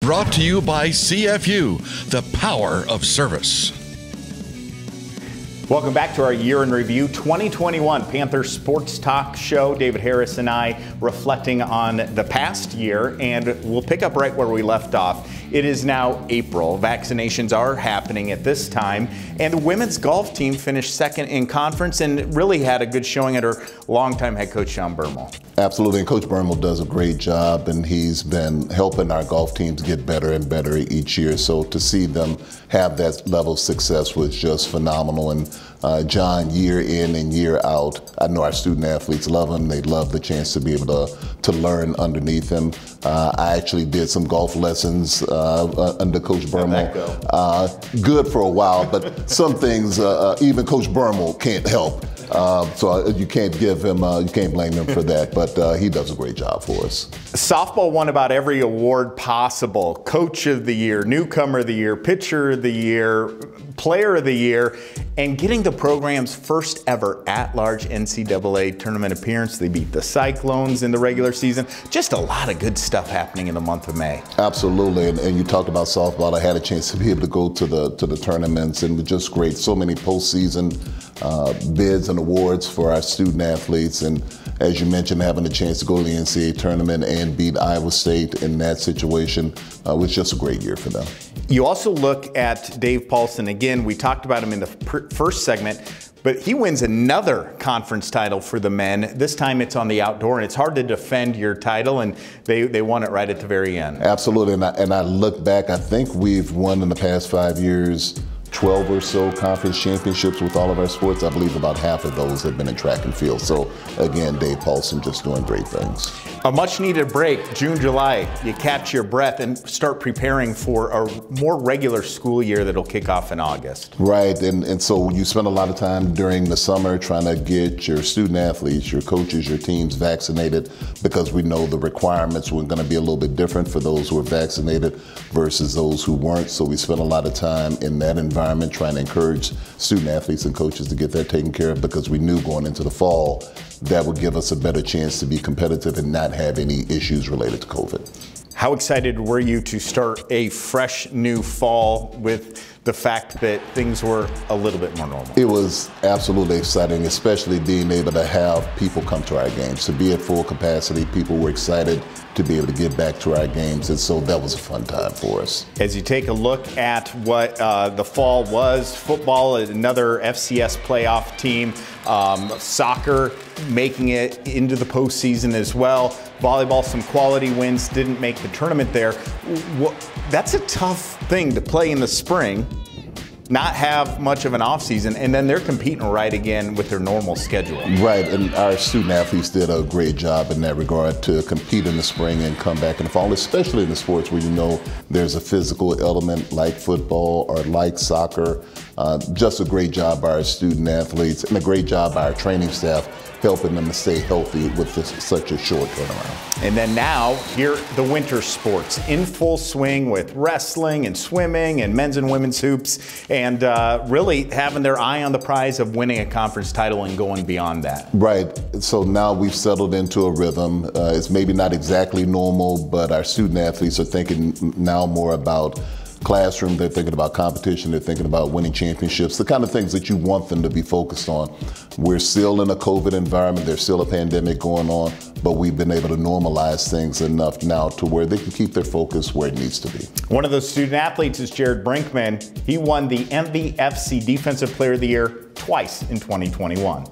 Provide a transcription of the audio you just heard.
Brought to you by CFU, the power of service. Welcome back to our Year in Review 2021 Panther Sports Talk Show. David Harris and I reflecting on the past year, and we'll pick up right where we left off. It is now April. Vaccinations are happening at this time, and the women's golf team finished second in conference and really had a good showing at her longtime head coach, Sean Bermel. Absolutely, and Coach Bermel does a great job, and he's been helping our golf teams get better and better each year. So to see them have that level of success was just phenomenal. And John, year in and year out, I know our student athletes love him. They love the chance to be able to learn underneath him. I actually did some golf lessons under Coach Bermel. Good for a while, but some things even Coach Bermel can't help. So you can't give him, you can't blame him for that, but he does a great job for us. Softball won about every award possible. Coach of the Year, Newcomer of the Year, Pitcher of the Year, Player of the Year, and getting the program's first ever at-large NCAA tournament appearance. They beat the Cyclones in the regular season. Just a lot of good stuff happening in the month of May. Absolutely, and you talked about softball. I had a chance to be able to go to the tournaments, and it was just great. So many postseason bids and awards for our student athletes, and as you mentioned, having a chance to go to the NCAA tournament and beat Iowa State in that situation was just a great year for them. You also look at Dave Paulson. Again, we talked about him in the first segment, but he wins another conference title for the men. This time it's on the outdoor, and it's hard to defend your title, and they won it right at the very end. Absolutely, and I look back, I think we've won in the past 5 years 12 or so conference championships with all of our sports. I believe about half of those have been in track and field. So again, Dave Paulson just doing great things. A much needed break, June, July. You catch your breath and start preparing for a more regular school year that'll kick off in August. Right, and so you spend a lot of time during the summer trying to get your student athletes, your coaches, your teams vaccinated, because we know the requirements were going to be a little bit different for those who were vaccinated versus those who weren't. So we spent a lot of time in that environment trying to encourage student athletes and coaches to get that taken care of, because we knew going into the fall that would give us a better chance to be competitive and not have any issues related to COVID. How excited were you to start a fresh new fall with the fact that things were a little bit more normal? It was absolutely exciting, especially being able to have people come to our games. To be at full capacity, people were excited to be able to get back to our games, and so that was a fun time for us. As you take a look at what the fall was, football, another FCS playoff team, soccer making it into the postseason as well, volleyball, some quality wins, didn't make the tournament there. That's a tough thing to play in the spring, not have much of an off season, and then they're competing right again with their normal schedule. Right, and our student athletes did a great job in that regard to compete in the spring and come back in the fall, especially in the sports where you know there's a physical element like football or like soccer. Just a great job by our student athletes and a great job by our training staff, helping them to stay healthy with such a short turnaround. And then now, here the winter sports in full swing with wrestling and swimming and men's and women's hoops, and really having their eye on the prize of winning a conference title and going beyond that. Right, so now we've settled into a rhythm. It's maybe not exactly normal, but our student athletes are thinking now more about classroom, they're thinking about competition, they're thinking about winning championships, the kind of things that you want them to be focused on. We're still in a COVID environment, there's still a pandemic going on, but we've been able to normalize things enough now to where they can keep their focus where it needs to be. One of those student athletes is Jared Brinkman. He won the MVFC Defensive Player of the Year twice in 2021.